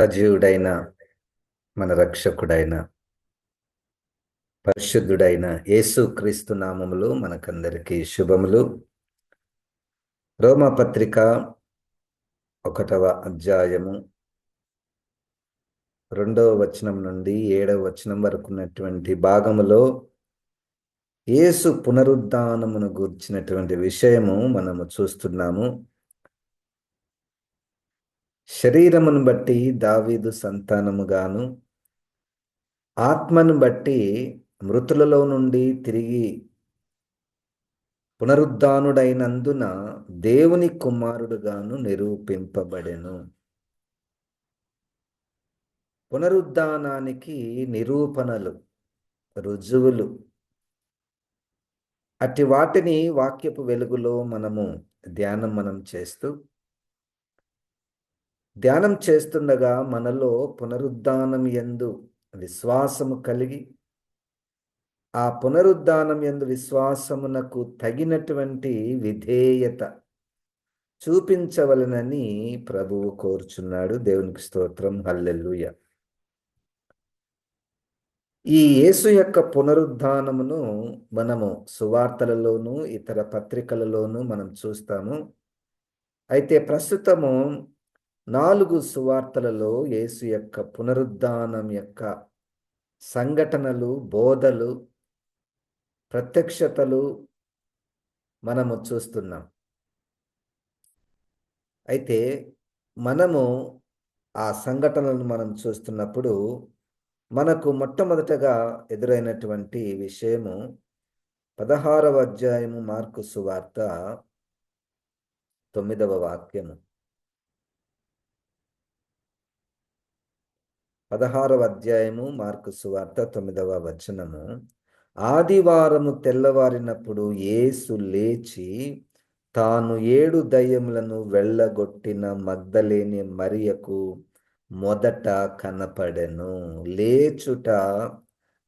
సజీవుడైన మన రక్షకుడైన పరిశుద్ధుడైన యేసుక్రీస్తు నామములో మనకందరికీ శుభములు. రోమాపత్రిక 1వ అధ్యాయము 2వ వచనం నుండి 7వ వచనం వరకు ఉన్నటువంటి భాగములో యేసు పునరుద్ధానమును గూర్చినటువంటి విషయము మనము చూస్తున్నాము. శరీరమును బట్టి దావీదు సంతానముగాను, ఆత్మను బట్టి మృతులలో నుండి తిరిగి పునరుద్ధానుడైనందున దేవుని కుమారుడుగాను నిరూపింపబడెను. పునరుద్ధానానికి నిరూపణలు, రుజువులు, అట్టి వాటిని వాక్యపు వెలుగులో ధ్యానం చేస్తుండగా మనలో పునరుద్ధానం యందు విశ్వాసము కలిగి, ఆ పునరుద్ధానం యందు విశ్వాసమునకు తగినటువంటి విధేయత చూపించవలనని ప్రభువు కోరుచున్నాడు. దేవునికి స్తోత్రం, హల్లెలూయా. ఈ యేసు యొక్క పునరుద్ధానమును మనము సువార్తలలోను ఇతర పత్రికలలోను మనం చూస్తాము. అయితే ప్రస్తుతము 4 సువార్తలలో యేసు యొక్క పునరుద్ధానం యొక్క సంఘటనలు, బోధలు, ప్రత్యక్షతలు మనము చూస్తున్నాం. అయితే మనము ఆ సంఘటనలను మనం చూస్తున్నప్పుడు మనకు మొట్టమొదటగా ఎదురైనటువంటి విషయము 16వ అధ్యాయము మార్కు సువార్త 9వ వాక్యము. 16వ అధ్యాయము మార్కు సువార్త 9వ వచనము. ఆదివారము తెల్లవారినప్పుడు యేసు లేచి తాను 7 దయ్యములను వెళ్ళగొట్టిన మగ్దలేని మరియకు మొదట కనపడెను. లేచుట,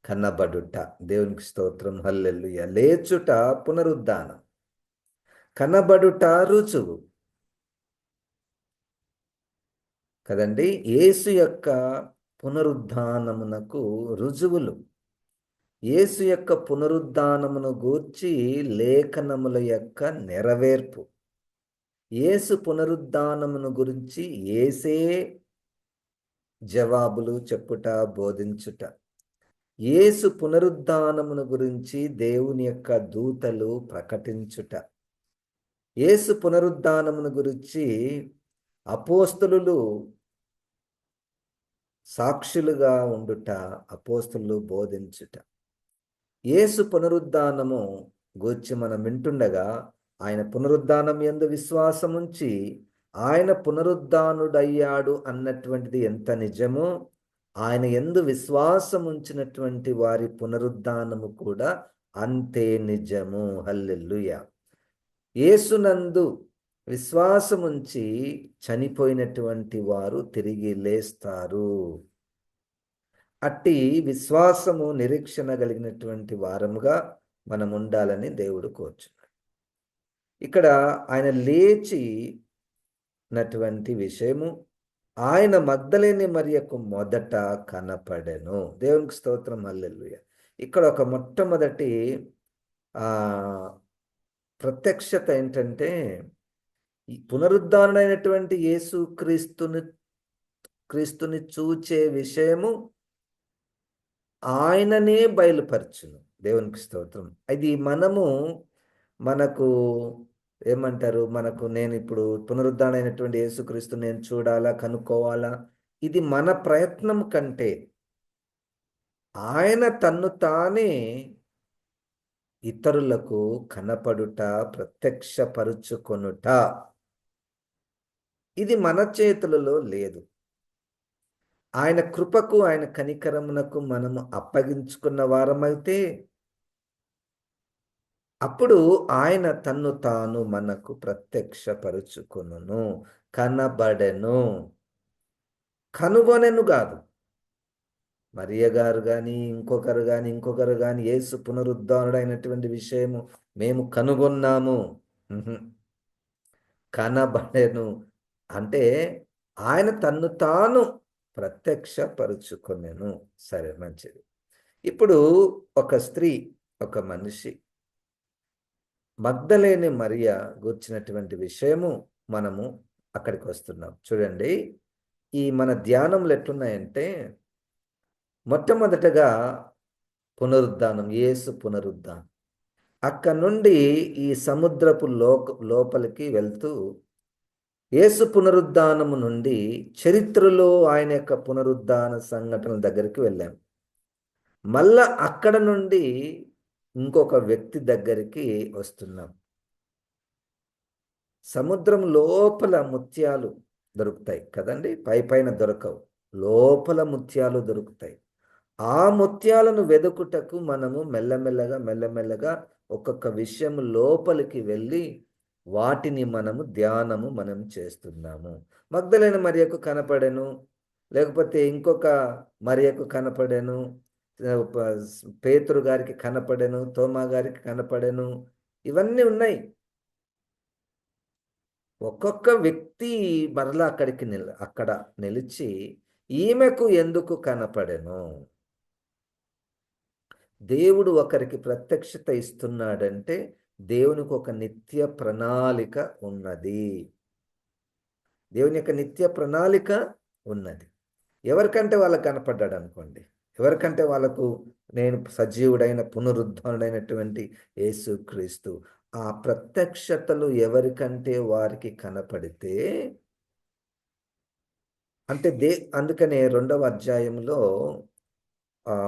కనబడుట. దేవునికి స్తోత్రం, హల్లెలూయా. లేచుట పునరుద్ధానం, కనబడుట రుజువు కదండి. యేసు యొక్క పునరుద్ధానమునకు రుజువులు, యేసు యొక్క పునరుద్ధానమును గూర్చి లేఖనముల యొక్క నెరవేర్పు, యేసు పునరుద్ధానమును గురించి యేసే జవాబులు చెప్పుట, బోధించుట, యేసు పునరుద్ధానమును గురించి దేవుని యొక్క దూతలు ప్రకటించుట, యేసు పునరుద్ధానమును గురించి అపోస్తలులు సాక్షులుగా ఉండుట, అపోస్తలులు బోధించుట. యేసు పునరుద్ధానము గూర్చి మనం వింటుండగా ఆయన పునరుద్ధానం యందు విశ్వాసముంచి ఆయన పునరుద్ధానుడయ్యాడు అన్నటువంటిది ఎంత నిజమో, ఆయన యందు విశ్వాసముంచినటువంటి వారి పునరుద్ధానము కూడా అంతే నిజము. హల్లెలూయా. యేసునందు విశ్వాసముంచి చనిపోయినటువంటి వారు తిరిగి లేస్తారు. అట్టి విశ్వాసము, నిరీక్షణ కలిగినటువంటి వారముగా మనం ఉండాలని దేవుడు కోరుచున్నాడు. ఇక్కడ ఆయన లేచినటువంటి విషయము, ఆయన మగ్దలేని మరియకు మొదట కనపడెను. దేవునికి స్తోత్రం, హల్లెలూయా. ఇక్కడ ఒక మొట్టమొదటి ప్రత్యక్షత ఏంటంటే, ఈ పునరుద్ధానుడైనటువంటి యేసు క్రీస్తుని చూచే విషయము ఆయననే బయలుపరచును. దేవునికి స్తోత్రం. అది మనకు ఏమంటారు, నేను ఇప్పుడు పునరుద్ధానమైనటువంటి యేసుక్రీస్తు నేను చూడాలా, కనుక్కోవాలా, ఇది మన ప్రయత్నం కంటే ఆయన తన్ను తానే ఇతరులకు కనపడుట, ప్రత్యక్షపరుచుకొనుట, ఇది మన చేతులలో లేదు. ఆయన కృపకు, ఆయన కనికరమునకు మనము అప్పగించుకున్న వారమైతే అప్పుడు ఆయన తన్ను తాను మనకు ప్రత్యక్షపరుచుకొనును, కనబడెను. కనుగొనెను కాదు. మరియ గారు కానీ ఇంకొకరు కానీ యేసు పునరుద్ధానుడైనటువంటి విషయము మేము కనుగొన్నాము. కనబడెను అంటే ఆయన తన్ను తాను ప్రత్యక్షపరుచుకొనెను. సరే, మంచిది. ఇప్పుడు ఒక స్త్రీ, ఒక మనిషి మగ్దలేని మరియ గూర్చినటువంటి విషయము మనము అక్కడికి వస్తున్నాం. చూడండి, ఈ మన ధ్యానములు ఎట్లున్నాయంటే, మొట్టమొదటగా పునరుద్ధానం, యేసు పునరుద్ధానం. అక్కడ నుండి ఈ సముద్రపు లోపలికి వెళ్తూ యేసు పునరుద్ధానము నుండి చరిత్రలో ఆయన యొక్క పునరుద్ధాన సంఘటనల దగ్గరికి వెళ్ళాం. మళ్ళా అక్కడ నుండి ఇంకొక వ్యక్తి దగ్గరికి వస్తున్నాం. సముద్రం లోపల ముత్యాలు దొరుకుతాయి కదండి, పైన దొరకవు, లోపల ముత్యాలు దొరుకుతాయి. ఆ ముత్యాలను వెదుకుటకు మనము మెల్లమెల్లగా ఒక్కొక్క విషయం లోపలికి వెళ్ళి వాటిని మనం చేస్తున్నాము. మగ్దలేన మరియకు కనపడెను, లేకపోతే ఇంకొక మరియకు కనపడెను, పేతురు గారికి కనపడెను, తోమా గారికి కనపడెను, ఇవన్నీ ఉన్నాయి. ఒక్కొక్క వ్యక్తి మరలా అక్కడ నిలిచి ఈమెకు ఎందుకు కనపడెను? దేవుడు ఒకరికి ప్రత్యక్షత ఇస్తున్నాడంటే దేవునికి ఒక నిత్య ప్రణాళిక ఉన్నది. దేవుని యొక్క నిత్య ప్రణాళిక ఉన్నది. ఎవరికంటే వాళ్ళకు కనపడ్డాడు అనుకోండి, ఎవరికంటే వాళ్ళకు నేను సజీవుడైన పునరుద్ధరణైనటువంటి యేసుక్రీస్తు, ఆ ప్రత్యక్షతలు ఎవరికంటే వారికి కనపడితే, అంటే అందుకనే 2వ అధ్యాయంలో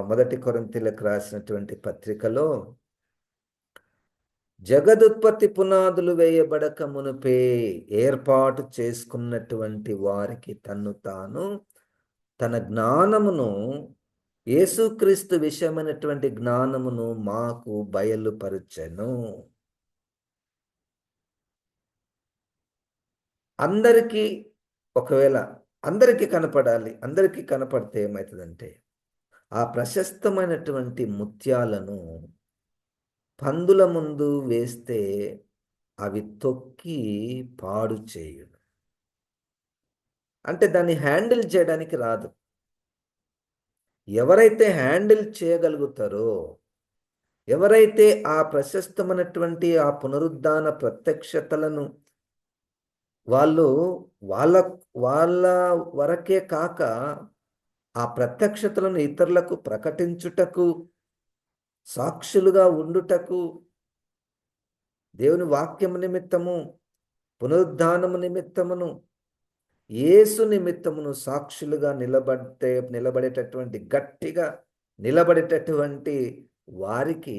1 కొరింథీయులకు రాసినటువంటి పత్రికలో, జగదుత్పత్తి పునాదులు వేయబడక మునుపే ఏర్పాటు చేసుకున్నటువంటి వారికి తాను తన జ్ఞానమును, యేసుక్రీస్తు విషయమైనటువంటి జ్ఞానమును మాకు బయలుపరచెను. అందరికీ, ఒకవేళ అందరికీ కనపడాలి, అందరికీ కనపడితే ఏమవుతుందంటే, ఆ ప్రశస్తమైనటువంటి ముత్యాలను పందుల ముందు వేస్తే అవి తొక్కి పాడు చేయును. అంటే దాన్ని హ్యాండిల్ చేయడానికి రాదు. ఎవరైతే హ్యాండిల్ చేయగలుగుతారో, ఎవరైతే ఆ ప్రశస్తమైనటువంటి ఆ పునరుద్ధాన ప్రత్యక్షతలను వాళ్ళ వరకే కాక ఆ ప్రత్యక్షతలను ఇతరులకు ప్రకటించుటకు, సాక్షులుగా ఉండుటకు, దేవుని వాక్యము నిమిత్తము, పునరుద్ధానము నిమిత్తమును, యేసు నిమిత్తమును సాక్షులుగా నిలబడేటటువంటి, గట్టిగా నిలబడేటటువంటి వారికి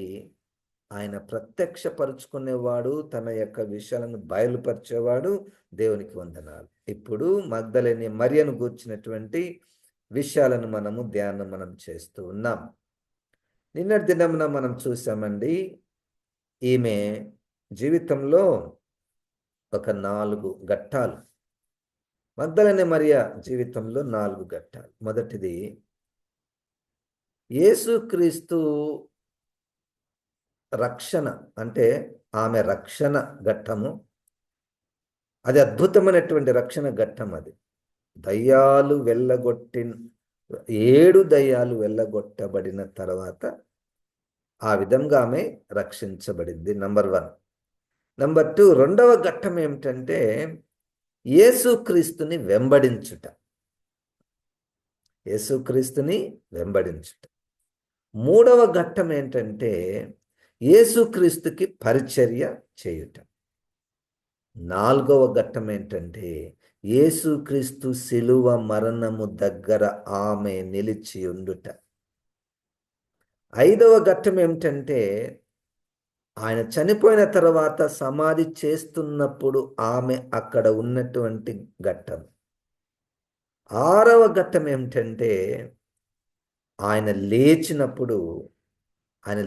ఆయన ప్రత్యక్షపరుచుకునేవాడు, తన యొక్క విషయాలను బయలుపరిచేవాడు. దేవునికి వందనాలు. ఇప్పుడు మగ్దలేని మరియను గూర్చినటువంటి విషయాలను మనం చేస్తూ ఉన్నాం. నిన్నటి దినమున మనం చూసామండి, ఈమె జీవితంలో ఒక 4 ఘట్టాలు, మగ్దలేని మరియ జీవితంలో 4 ఘట్టాలు. మొదటిది, యేసుక్రీస్తు రక్షణ, అంటే ఆమె రక్షణ ఘట్టము. అది అద్భుతమైనటువంటి రక్షణ ఘట్టం. అది 7 దయ్యాలు వెళ్ళగొట్టబడిన తర్వాత ఆ విధంగా ఆమె రక్షించబడింది. నంబర్ 1. నంబర్ 2, రెండవ ఘట్టం ఏమిటంటే యేసుక్రీస్తుని వెంబడించుట. యేసుక్రీస్తుని వెంబడించుట. మూడవ ఘట్టం ఏంటంటే యేసుక్రీస్తుకి పరిచర్య చేయుట. నాలుగవ ఘట్టం ఏంటంటే యేసుక్రీస్తు శిలువ మరణము దగ్గర ఆమె నిలిచి ఉండుట. ఐదవ ఘట్టం ఏమిటంటే ఆయన చనిపోయిన తర్వాత సమాధి చేస్తున్నప్పుడు ఆమె అక్కడ ఉన్నటువంటి ఘట్టం. ఆరవ ఘట్టం ఏమిటంటే ఆయన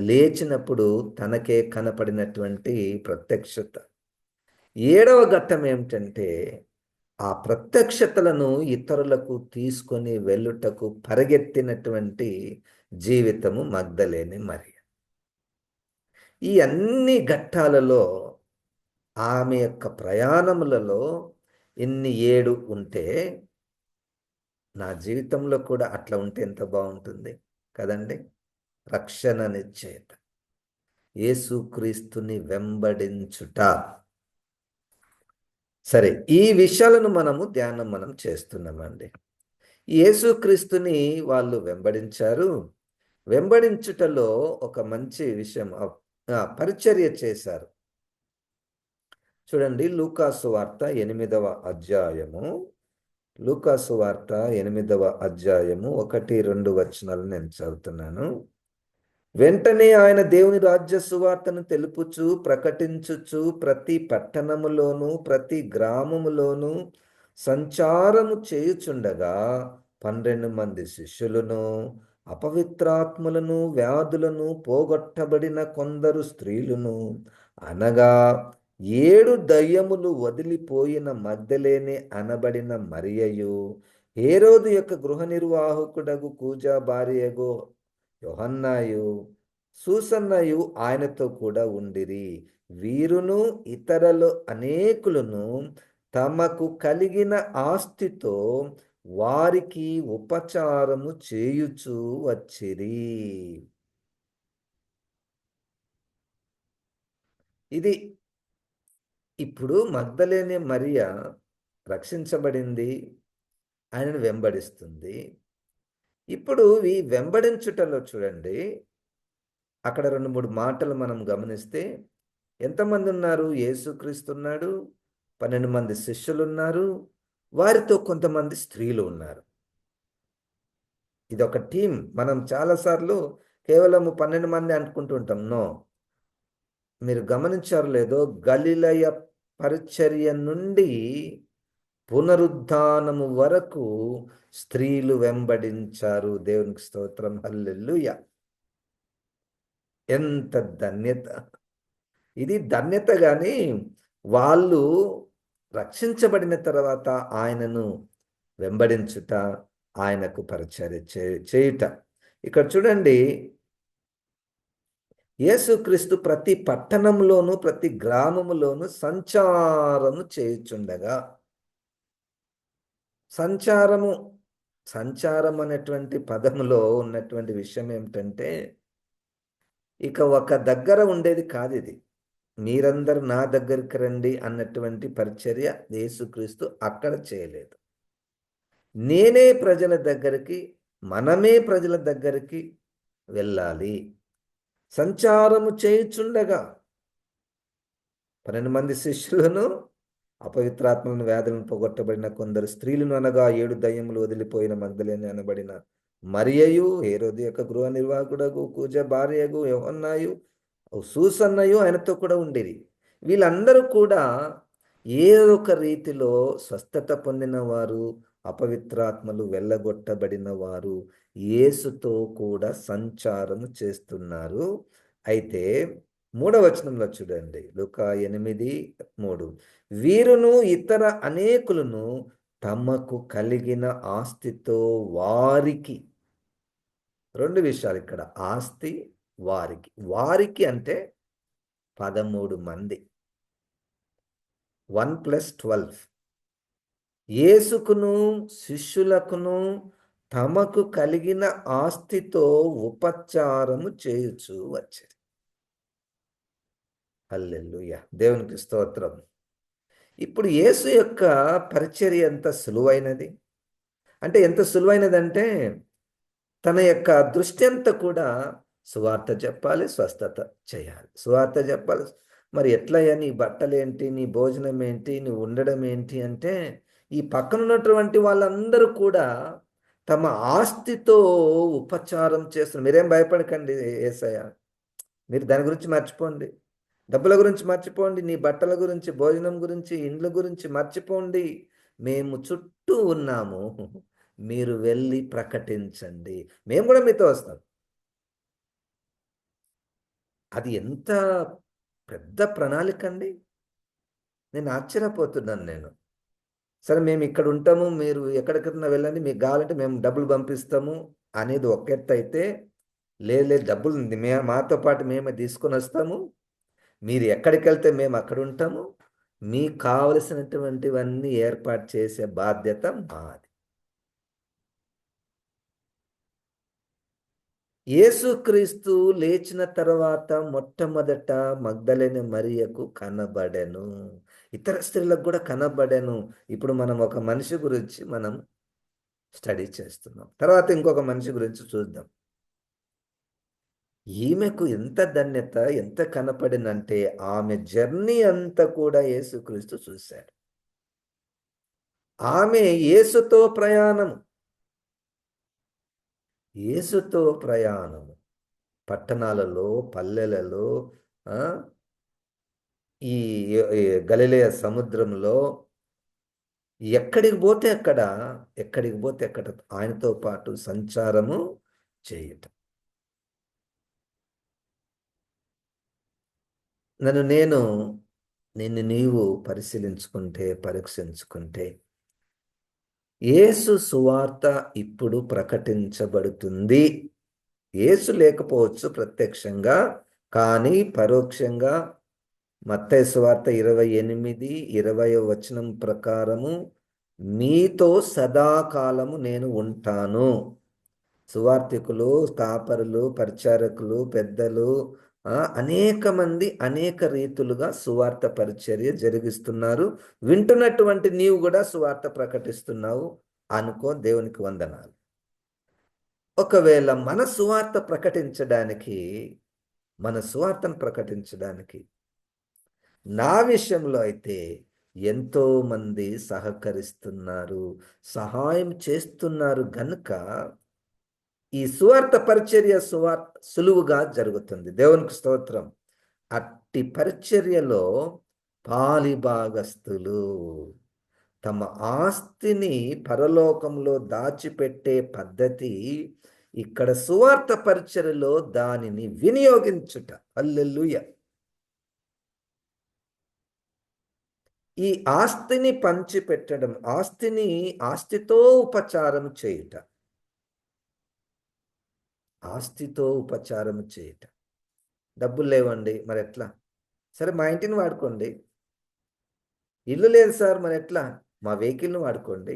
లేచినప్పుడు తనకే కనపడినటువంటి ప్రత్యక్షత. ఏడవ ఘట్టం ఏమిటంటే ఆ ప్రత్యక్షతలను ఇతరులకు తీసుకొని వెళ్ళుటకు పరిగెత్తినటువంటి జీవితము మగ్దలేని మరియ. ఈ అన్ని ఘట్టాలలో ఆమె యొక్క ప్రయాణములలో ఇన్ని 7 ఉంటే నా జీవితంలో కూడా అట్లా ఉంటే ఎంత బాగుంటుంది కదండి. రక్షణ నిశ్చయత, యేసుక్రీస్తుని వెంబడించుట. సరే, ఈ విషయాలను మనం చేస్తున్నామండి. యేసుక్రీస్తుని వాళ్ళు వెంబడించారు. వెంబడించుటలో ఒక మంచి విషయం పరిచర్య చేశారు. చూడండి, లూకాసు వార్త 8వ అధ్యాయము. లూకాసు వార్త 8వ అధ్యాయము 1-2 వచనాలు నేను చదువుతున్నాను. వెంటనే ఆయన దేవుని రాజ్య సువార్తను తెలుపుచు ప్రకటించుచు ప్రతి పట్టణములోను ప్రతి గ్రామములోను సంచారము చేయుచుండగా 12 మంది శిష్యులను, అపవిత్రాత్మలను, వ్యాధులను పోగొట్టబడిన కొందరు స్త్రీలను, అనగా 7 దయ్యములు వదిలిపోయిన మగ్దలేనే అనబడిన మరియయు, హేరోదు యొక్క గృహ నిర్వాహకుడగు కూజా భార్యయగు యోహన్నాయు, సూసన్నయు ఆయనతో కూడా ఉండిరి. వీరును ఇతరులు అనేకులను తమకు కలిగిన ఆస్తితో వారికి ఉపచారము చేయుచూ వచ్చిరి. ఇది ఇప్పుడు మగ్దలేనే మరియ రక్షించబడింది, ఆయనను వెంబడిస్తుంది. ఇప్పుడు ఈ వెంబడించుటలో చూడండి, అక్కడ 2-3 మాటలు మనం గమనిస్తే, ఎంతమంది ఉన్నారు? యేసుక్రీస్తు ఉన్నాడు, 12 మంది శిష్యులున్నారు, వారితో కొంతమంది స్త్రీలు ఉన్నారు. ఇదొక టీం. మనం చాలాసార్లు కేవలం 12 మంది అనుకుంటూ ఉంటాం. నో, మీరు గమనించారు లేదో, గలిలయ పరిచర్య నుండి పునరుద్ధానము వరకు స్త్రీలు వెంబడించారు. దేవునికి స్తోత్రం, హల్లెలూయా. ఎంత ధన్యత! ఇది ధన్యత. గాని వాళ్ళు రక్షించబడిన తర్వాత ఆయనను వెంబడించుట, ఆయనకు పరిచర్య చేయుట. ఇక్కడ చూడండి, యేసుక్రీస్తు ప్రతి పట్టణంలోను ప్రతి గ్రామములోను సంచారము చేయుచుండగా, సంచారం అనేటువంటి పదములో ఉన్నటువంటి విషయం ఏమిటంటే, ఇక ఒక దగ్గర ఉండేది కాదు ఇది. మీరందరూ నా దగ్గరికి రండి అన్నటువంటి పరిచర్య యేసుక్రీస్తు అక్కడ చేయలేదు. నేనే ప్రజల దగ్గరికి, మనమే ప్రజల దగ్గరికి వెళ్ళాలి. సంచారము చేయుచుండగా 12 మంది శిష్యులను, అపవిత్రాత్మలను, వ్యాధులను పోగొట్టబడిన కొందరు స్త్రీలను, అనగా 7 దయ్యములు వదిలిపోయిన మగ్దలేనే అనబడిన మరియయు, హేరోదు యొక్క గృహ నిర్వాహకుడగు కూజ భార్యగు యోహన్నాయు, సూసన్నయు ఆయనతో కూడా ఉండిరి. వీళ్ళందరూ కూడా ఏదో ఒక రీతిలో స్వస్థత పొందిన వారు, అపవిత్రాత్మలు వెళ్ళగొట్టబడిన వారు యేసుతో కూడా సంచారము చేస్తున్నారు. అయితే 3వ వచనంలో చూడండి, లూకా 8:3, వీరును ఇతర అనేకులను తమకు కలిగిన ఆస్తితో వారికి. 2 విషయాలు ఇక్కడ, ఆస్తి, వారికి. వారికి అంటే 13 మంది, 1+12. యేసుకును శిష్యులకును తమకు కలిగిన ఆస్తితో ఉపచారము చేయుచు వచ్చారు. హల్లెలూయా, దేవునికి స్తోత్రం. ఇప్పుడు యేసు యొక్క పరిచర్య ఎంత సులువైనది అంటే, ఎంత సులువైనదంటే, తన యొక్క దృష్టి అంతా కూడా సువార్త చెప్పాలి, స్వస్థత చేయాలి, సువార్త చెప్పాలి. మరి ఎట్లయ్యా, నీ బట్టలేంటి, నీ భోజనం ఏంటి, నీ ఉండడం ఏంటి అంటే, ఈ పక్కన ఉన్నటువంటి వాళ్ళందరూ కూడా తమ ఆస్తితో ఉపచారం చేస్తున్నారు. మీరేం భయపడకండి యేసయ్య, మీరు దాని గురించి మర్చిపోండి, డబ్బుల గురించి మర్చిపోండి, నీ బట్టల గురించి, భోజనం గురించి, ఇండ్ల గురించి మర్చిపోండి. మేము చుట్టూ ఉన్నాము, మీరు వెళ్ళి ప్రకటించండి, మేము కూడా మీతో వస్తాం. అది ఎంత పెద్ద ప్రణాళిక అండి. నేను ఆశ్చర్యపోతున్నాను నేను. సరే, మేము ఇక్కడ ఉంటాము, మీరు ఎక్కడికైనా వెళ్ళండి, మీకు కావాలంటే మేము డబ్బులు పంపిస్తాము అనేది ఒక ఎత్తు అయితే, లేదు డబ్బులు మాతో పాటు మేమే తీసుకొని వస్తాము, మీరు ఎక్కడికి వెళ్తే మేము అక్కడ ఉంటాము, మీకు కావలసినటువంటివన్నీ ఏర్పాటు చేసే బాధ్యత మాది. యేసుక్రీస్తు లేచిన తర్వాత మొట్టమొదట మగ్దలేని మరియకు కనబడెను. ఇతర స్త్రీలకు కూడా కనబడెను. ఇప్పుడు మనం ఒక మనిషి గురించి మనం స్టడీ చేస్తున్నాం. తర్వాత ఇంకొక మనిషి గురించి చూద్దాం. ఈమెకు ఎంత ధన్యత, ఎంత కనపడిందంటే ఆమె జర్నీ అంతా కూడా యేసుక్రీస్తు చూశాడు. ఆమె యేసుతో ప్రయాణం. యేసుతో ప్రయాణము. పట్టణాలలో, పల్లెలలో, ఆ! ఈ ఈ గలిలయ సముద్రంలో ఎక్కడికి పోతే అక్కడ, ఎక్కడికి పోతే అక్కడ ఆయనతో పాటు సంచారము చేయటం. నేను నిన్ను నీవు పరిశీలించుకుంటే, పరీక్షించుకుంటే యేసు సువార్త ఇప్పుడు ప్రకటించబడుతుంది. యేసు లేకపోవచ్చు ప్రత్యక్షంగా, కానీ పరోక్షంగా మత్తయి సువార్త 28, 20 వచనం ప్రకారము మీతో సదాకాలము నేను ఉంటాను. సువార్థికులు, కాపరులు, పరిచారకులు, పెద్దలు, అనేక మంది అనేక రీతులుగా సువార్త పరిచర్య జరిగిస్తున్నారు. వింటున్నటువంటి నీవు కూడా సువార్త ప్రకటిస్తున్నావు అనుకో. దేవునికి వందనాలు. ఒకవేళ మన సువార్తను ప్రకటించడానికి నా విషయంలో అయితే ఎంతో మంది సహకరిస్తున్నారు, సహాయం చేస్తున్నారు గనుక ఈ సువార్త పరిచర్య సులువుగా జరుగుతుంది. దేవునికి స్తోత్రం. అట్టి పరిచర్యలో పాలిభాగస్తులు తమ ఆస్తిని పరలోకంలో దాచిపెట్టే పద్ధతి ఇక్కడ సువార్త పరిచర్యలో దానిని వినియోగించుట. హల్లెలూయా. ఈ ఆస్తిని పంచిపెట్టడం, ఆస్తితో ఉపచారం చేయుట. ఆస్తితో ఉపచారం చేయుట. డబ్బులు లేవండి, మరి ఎట్లా? సరే, మా ఇంటిని వాడుకోండి. ఇల్లు లేదు సార్, మరి ఎట్లా? మా వెహికల్ని వాడుకోండి.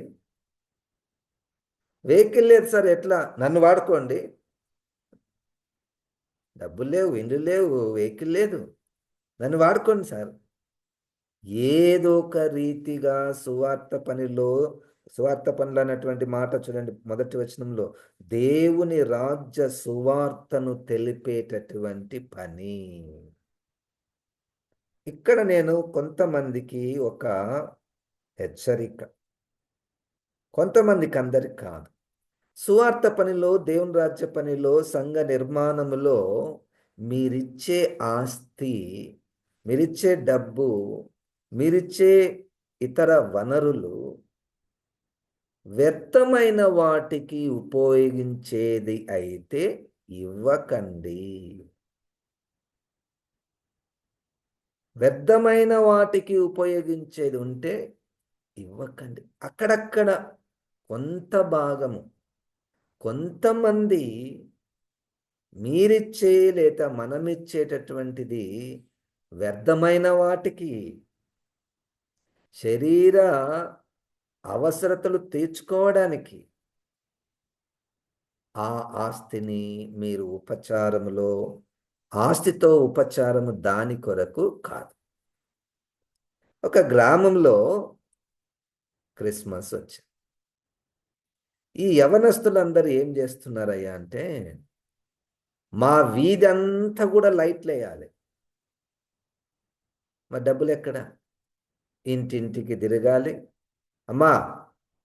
వెహికల్ లేదు సార్, ఎట్లా? నన్ను వాడుకోండి. డబ్బులు లేవు, ఇల్లు లేవు, వెహికల్ లేదు, నన్ను వాడుకోండి సార్. ఏదో ఒక రీతిగా సువార్త పనులు అన్నటువంటి మాట చూడండి, మొదటి వచనంలో దేవుని రాజ్య సువార్తను తెలిపేటటువంటి పని. ఇక్కడ నేను కొంతమందికి ఒక హెచ్చరిక, కొంతమందికి అందరికి కాదు. సువార్త పనిలో, దేవుని రాజ్య పనిలో, సంఘ నిర్మాణములో మీరిచ్చే ఆస్తి, మీరిచ్చే డబ్బు, మీరిచ్చే ఇతర వనరులు వ్యర్థమైన వాటికి ఉపయోగించేది అయితే ఇవ్వకండి. వ్యర్థమైన వాటికి ఉపయోగించేది ఉంటే ఇవ్వకండి. అక్కడక్కడ కొంత భాగము, కొంతమంది మీరిచ్చే లేదా మనమిచ్చేటటువంటిది వ్యర్థమైన వాటికి, శరీర అవసరతలు తీర్చుకోవడానికి, ఆ ఆస్తిని మీరు ఆస్తితో ఉపచారము దాని కొరకు కాదు. ఒక గ్రామంలో క్రిస్మస్ వచ్చింది. ఈ యవనస్తులందరూ ఏం చేస్తున్నారయ్యా అంటే, మా వీధి అంతా కూడా లైట్లు వేయాలి. మరి డబ్బులు ఎక్కడ? ఇంటింటికి తిరగాలి. అమ్మా,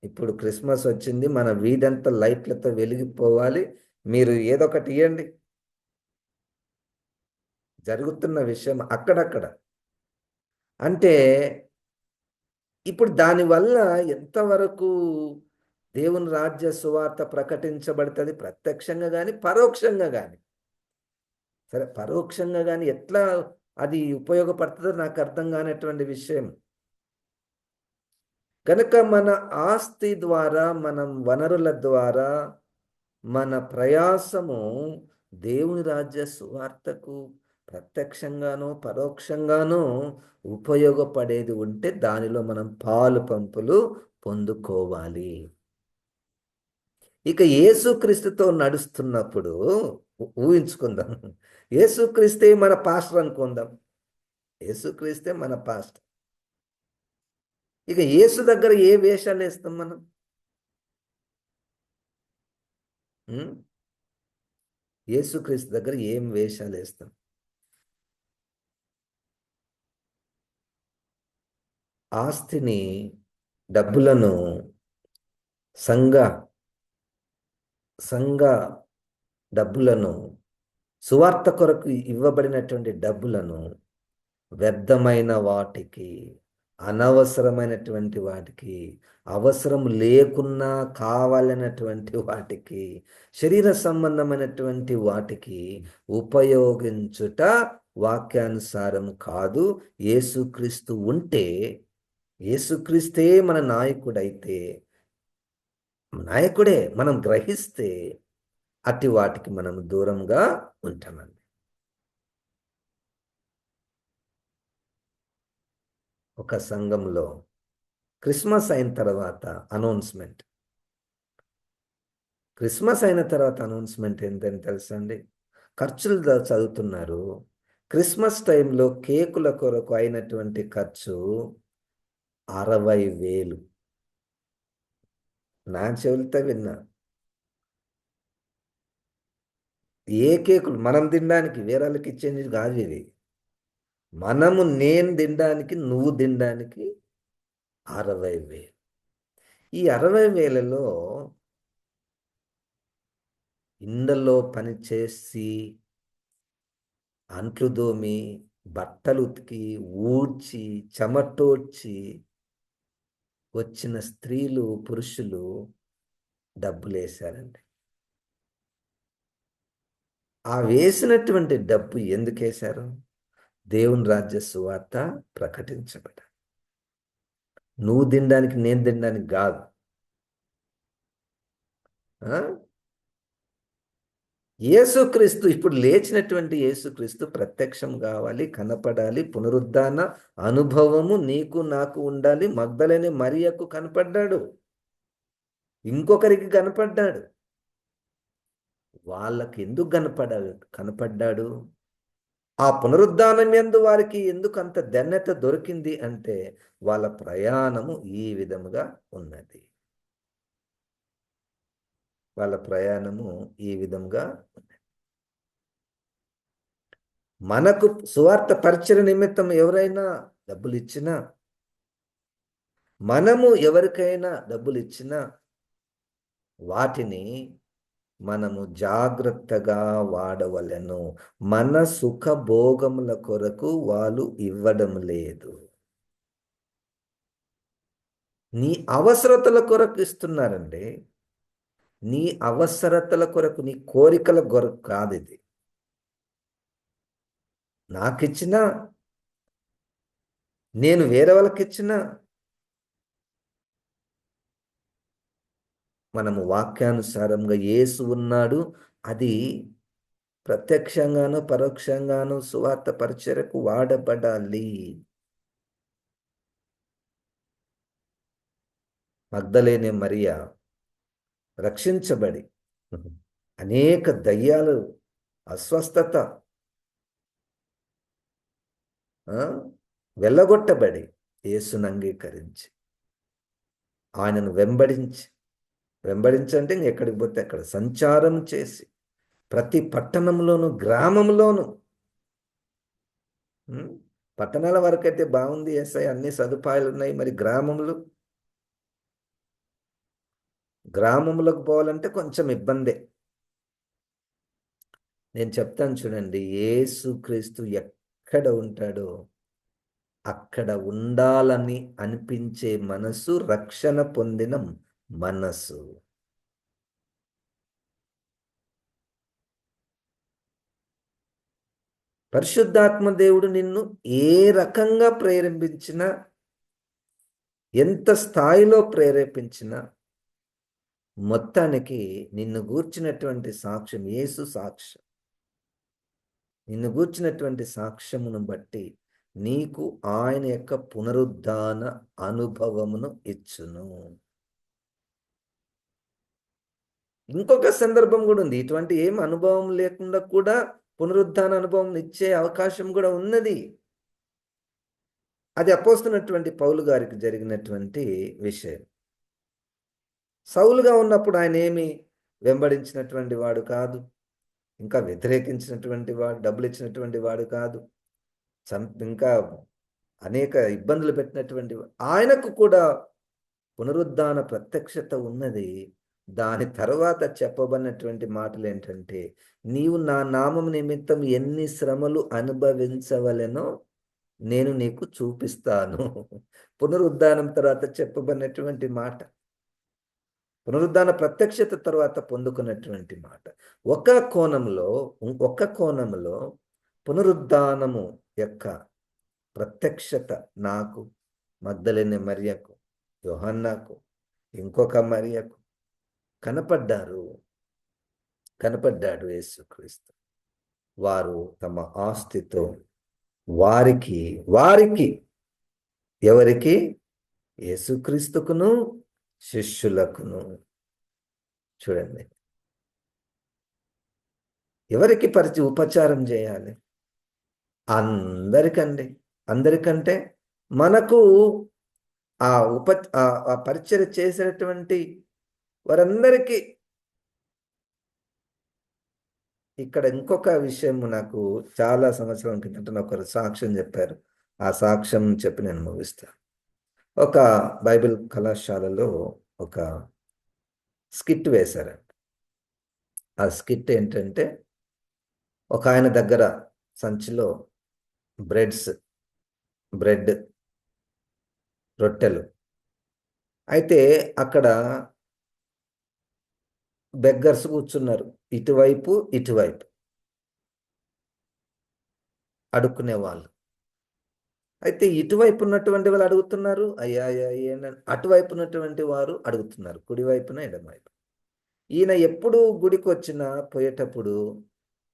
ఇప్పుడు క్రిస్మస్ వచ్చింది, మన వీధంతా లైట్లతో వెలిగిపోవాలి, మీరు ఏదో ఒకటి ఇవ్వండి. జరుగుతున్న విషయం అక్కడక్కడ. అంటే ఇప్పుడు దానివల్ల ఎంతవరకు దేవుని రాజ్య సువార్త ప్రకటించబడుతుంది? ప్రత్యక్షంగా కానీ, పరోక్షంగా కానీ. సరే, పరోక్షంగా కానీ ఎట్లా అది ఉపయోగపడుతుందో నాకు అర్థం కానటువంటి విషయం. కనుక మన ఆస్తి ద్వారా, మనం వనరుల ద్వారా, మన ప్రయాసము దేవుని రాజ్య సువార్తకు ప్రత్యక్షంగానో పరోక్షంగానో ఉపయోగపడేది ఉంటే దానిలో మనం పాలు పంపులు పొందుకోవాలి. ఇక యేసుక్రీస్తుతో నడుస్తున్నప్పుడు ఊహించుకుందాం. యేసుక్రీస్తే మన పాస్టర్ అనుకుందాం. యేసుక్రీస్తే మన పాస్టర్. ఇక యేసు దగ్గర ఏ వేషాలేస్తాం మనం? హ్మ్. యేసుక్రీస్తు దగ్గర ఏం వేషాలేస్తాం? ఆస్తిని, డబ్బులను, సంఘ సంఘ డబ్బులను, సువార్త కొరకు ఇవ్వబడినటువంటి డబ్బులను వ్యర్థమైన వాటికి, అనవసరమైనటువంటి వాటికి, అవసరం లేకున్నా కావాలన్నటువంటి వాటికి, శరీర సంబంధమైనటువంటి వాటికి ఉపయోగించుట వాక్యానుసారం కాదు. యేసుక్రీస్తు ఉంటే, యేసుక్రీస్తే మన నాయకుడైతే, నాయకుడే మనం గ్రహిస్తే అట్టి వాటికి మనం దూరంగా ఉంటామండి. ఒక సంఘంలో క్రిస్మస్ అయిన తర్వాత అనౌన్స్మెంట్. క్రిస్మస్ అయిన తర్వాత అనౌన్స్మెంట్ ఏంటని తెలుసా అండి? ఖర్చులు చదువుతున్నారు. క్రిస్మస్ టైంలో కేకుల కొరకు అయినటువంటి ఖర్చు 60,000. నా చెవులతో విన్నా. ఏ కేకులు మనం తినడానికి వేరేళ్ళకి ఇచ్చేది కాదు ఇది. నేను తినడానికి, నువ్వు తినడానికి 60,000. ఈ 60,000లో ఇండ్లలో పని చేసి, అంట్లు దోమి, బట్టలు ఉతికి, ఊడ్చి, చెమటోడ్చి వచ్చిన స్త్రీలు, పురుషులు డబ్బులేశారండి. ఆ వేసినటువంటి డబ్బు ఎందుకేశారు? దేవుని రాజ్య సువార్త ప్రకటించబడ. నువ్వు తినడానికి, నేను తినడానికి కాదు. ఆ? యేసుక్రీస్తు, ఇప్పుడు లేచినటువంటి యేసుక్రీస్తు ప్రత్యక్షం కావాలి, కనపడాలి. పునరుద్ధాన అనుభవము నీకు నాకు ఉండాలి. మగ్దలేని మరియకు కనపడ్డాడు, ఇంకొకరికి కనపడ్డాడు. వాళ్ళకి ఎందుకు కనపడ్డాడు? ఆ పునరుద్ధానం యందు వారికి ఎందుకు అంత ధన్యత దొరికింది అంటే, వాళ్ళ ప్రయాణము ఈ విధముగా ఉన్నది. వాళ్ళ ప్రయాణము ఈ విధంగా ఉన్నది. మనకు సువార్త పరిచయ నిమిత్తం ఎవరైనా డబ్బులు ఇచ్చినా, మనము ఎవరికైనా డబ్బులు ఇచ్చినా, వాటిని మనము జాగ్రత్తగా వాడవలెను. మన సుఖభోగముల కొరకు వాళ్ళు ఇవ్వడం లేదు. నీ అవసరతల కొరకు ఇస్తున్నారండి. నీ అవసరతల కొరకు, నీ కోరికల కొరకు కాదు ఇది. నాకిచ్చినా, నేను వేరే వాళ్ళకిచ్చినా, మనము వాక్యానుసారంగా యేసు ఉన్నాడు, అది ప్రత్యక్షంగాను పరోక్షంగాను సువార్త పరిచర్యకు వాడబడాలి. మగ్దలేనే మరియ రక్షించబడి అనేక దయ్యాలు, అస్వస్థత, వెళ్ళగొట్టబడి యేసును అంగీకరించి, ఆయనను వెంబడించంటే ఎక్కడికి పోతే అక్కడ సంచారం చేసి, ప్రతి పట్టణంలోను గ్రామంలోను, పట్టణాల వరకైతే బాగుంది, ఎస్ఐ అన్ని సదుపాయాలు ఉన్నాయి. మరి గ్రామంలోకి పోవాలంటే కొంచెం ఇబ్బందే. నేను చెప్తాను చూడండి, యేసుక్రీస్తు ఎక్కడ ఉంటాడో అక్కడ ఉండాలని అనిపించే మనసు రక్షణ పొందిన మనసు. పరిశుద్ధాత్మ దేవుడు నిన్ను ఏ రకంగా ప్రేరేపించినా, ఎంత స్థాయిలో ప్రేరేపించినా, మొత్తానికి నిన్ను గూర్చినటువంటి సాక్ష్యం, యేసు సాక్ష్యం, నిన్ను గూర్చినటువంటి సాక్ష్యమును బట్టి నీకు ఆయన యొక్క పునరుద్ధాన అనుభవమును ఇచ్చును. ఇంకొక సందర్భం కూడా ఉంది. ఇటువంటి ఏం అనుభవం లేకుండా కూడా పునరుద్ధాన అనుభవం ఇచ్చే అవకాశం కూడా ఉన్నది. అది అపోస్తున్నటువంటి పౌలు గారికి జరిగినటువంటి విషయం. సౌలుగా ఉన్నప్పుడు ఆయన ఏమి వెంబడించినటువంటి వాడు కాదు, ఇంకా వ్యతిరేకించినటువంటి వాడు, డబ్బులు ఇచ్చినటువంటి వాడు కాదు, ఇంకా అనేక ఇబ్బందులు పెట్టినటువంటి ఆయనకు కూడా పునరుద్ధాన ప్రత్యక్షత ఉన్నది. దాని తర్వాత చెప్పబడినటువంటి మాటలు ఏంటంటే, నీవు నా నామం నిమిత్తం ఎన్ని శ్రమలు అనుభవించవలెనో నేను నీకు చూపిస్తాను. పునరుద్ధానం తర్వాత చెప్పబడినటువంటి మాట, పునరుద్ధాన ప్రత్యక్షత తర్వాత పొందుకున్నటువంటి మాట. ఒక కోణంలో పునరుద్ధానము యొక్క ప్రత్యక్షత నాకు, మగ్దలేని మరియకు, యోహన్నాకు, ఇంకొక మరియకు కనపడ్డాడు యేసుక్రీస్తు. వారు తమ ఆస్తితో వారికి ఎవరికి? యేసుక్రీస్తుకును శిష్యులకును. చూడండి, ఎవరికి ఉపచారం చేయాలి? అందరికంటే మనకు ఆ పరిచయం చేసినటువంటి వారందరికీ. ఇక్కడ ఇంకొక విషయం నాకు చాలా సంవత్సరం కిందట ఒకరు సాక్ష్యం చెప్పారు. ఆ సాక్ష్యం చెప్పి నేను ముగిస్తాను. ఒక బైబిల్ కళాశాలలో ఒక స్కిట్ వేశారంట. ఆ స్కిట్ ఏంటంటే, ఒక ఆయన దగ్గర సంచిలో బ్రెడ్ రొట్టెలు అయితే అక్కడ బెగ్గర్స్ కూర్చున్నారు, ఇటువైపు అడుక్కునే వాళ్ళు. అయితే ఇటువైపు ఉన్నటువంటి వాళ్ళు అడుగుతున్నారు, అయ్యా అటువైపు ఉన్నటువంటి వారు అడుగుతున్నారు, కుడివైపున ఎడమవైపు. ఈయన ఎప్పుడు గుడికి వచ్చినా పోయేటప్పుడు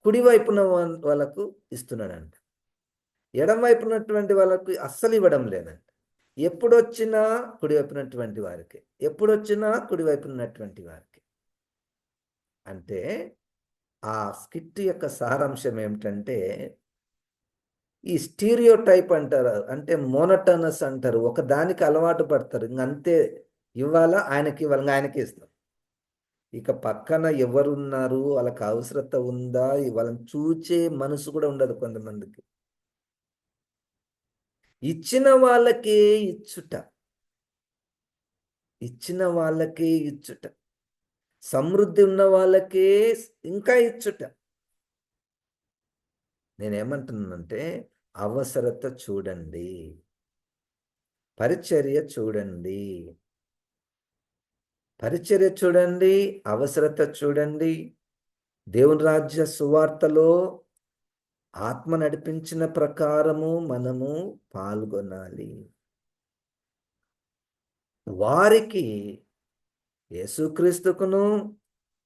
కుడివైపున వాళ్ళకు ఇస్తున్నాడంట, ఎడమవైపు ఉన్నటువంటి వాళ్ళకు అస్సలు ఇవ్వడం లేదంట. ఎప్పుడొచ్చినా కుడివైపునటువంటి వారికి, వారికి. అంటే ఆ స్కిట్ యొక్క సారాంశం ఏమిటంటే, ఈ స్టీరియో టైప్ అంటారు, అంటే మోనోటనస్ అంటారు. ఒక దానికి అలవాటు పడతారు, ఇంకంతే ఇవ్వాలా, ఆయనకి ఇస్తాం. ఇక పక్కన ఎవరున్నారు, వాళ్ళకి అవసరత ఉందా, వాళ్ళని చూచే మనసు కూడా ఉండదు కొంతమందికి. ఇచ్చిన వాళ్ళకే ఇచ్చుట, సమృద్ధి ఉన్న వాళ్ళకే ఇంకా ఇచ్చుట. నేనేమంటున్నానంటే, అవసరత చూడండి, పరిచర్య చూడండి, అవసరత చూడండి. దేవుని రాజ్య సువార్తలో ఆత్మ నడిపించిన ప్రకారము మనము పాల్గొనాలి. వారికి, యేసుక్రీస్తుకును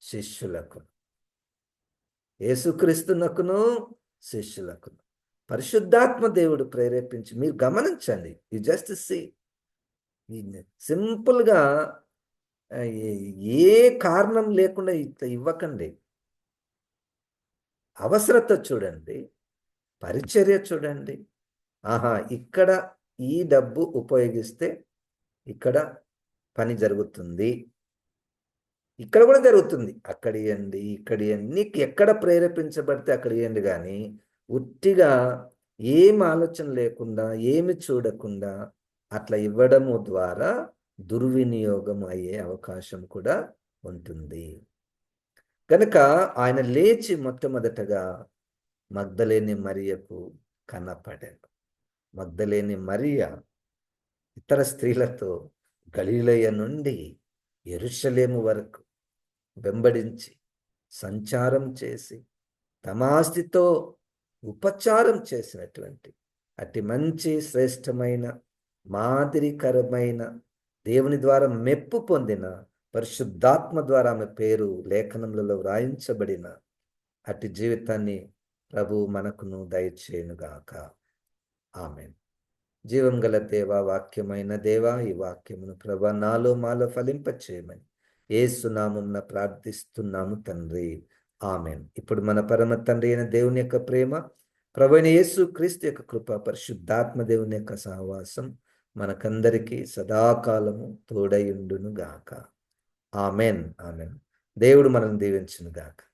శిష్యులకును పరిశుద్ధాత్మ దేవుడు ప్రేరేపించి, మీరు గమనించండి, యు జస్ట్ సీ. సింపుల్గా ఏ కారణం లేకుండా ఇవ్వకండి. అవసరత చూడండి, పరిచర్య చూడండి. ఇక్కడ ఈ డబ్బు ఉపయోగిస్తే ఇక్కడ పని జరుగుతుంది, ఇక్కడ కూడా జరుగుతుంది, అక్కడ ఇవ్వండి, ఇక్కడ ఇవ్వండి. నీకు ఎక్కడ ప్రేరేపించబడితే అక్కడ ఇవ్వండి. కానీ ఉట్టిగా ఏం ఆలోచన లేకుండా, ఏమి చూడకుండా అట్లా ఇవ్వడము ద్వారా దుర్వినియోగం అయ్యే అవకాశం కూడా ఉంటుంది. కనుక ఆయన లేచి మొట్టమొదటగా మగ్దలేని మరియకు కనపడాడు. మగ్దలేని మరియ ఇతర స్త్రీలతో గలిలయ నుండి యెరూషలేము వరకు వెంబడించి సంచారం చేసి తమ ఆస్తితో ఉపచారం చేసినటువంటి అతి మంచి శ్రేష్టమైన మాదిరికరమైన దేవుని ద్వారా మెప్పు పొందిన పరిశుద్ధాత్మ ద్వారా ఆమె పేరు లేఖనములలో వ్రాయించబడిన అట్టి జీవితాన్ని ప్రభు మనకును దయచేయునుగాక. ఆమేన్. జీవం గల దేవా, వాక్యమైన దేవా, ఈ వాక్యమును ప్రభు నాలో మాలో ఫలింపచేయమని యేసు నామమున ప్రార్థిస్తున్నాము తండ్రి. ఆమెన్. ఇప్పుడు మన పరమ తండ్రి అయిన దేవుని యొక్క ప్రేమ, ప్రభువైన యేసు క్రీస్తు యొక్క కృప, పరిశుద్ధాత్మ దేవుని యొక్క సహవాసం మనకందరికీ సదాకాలము తోడయుండును గాక. ఆమెన్. ఆమెన్. దేవుడు మనల్ని దీవించును గాక.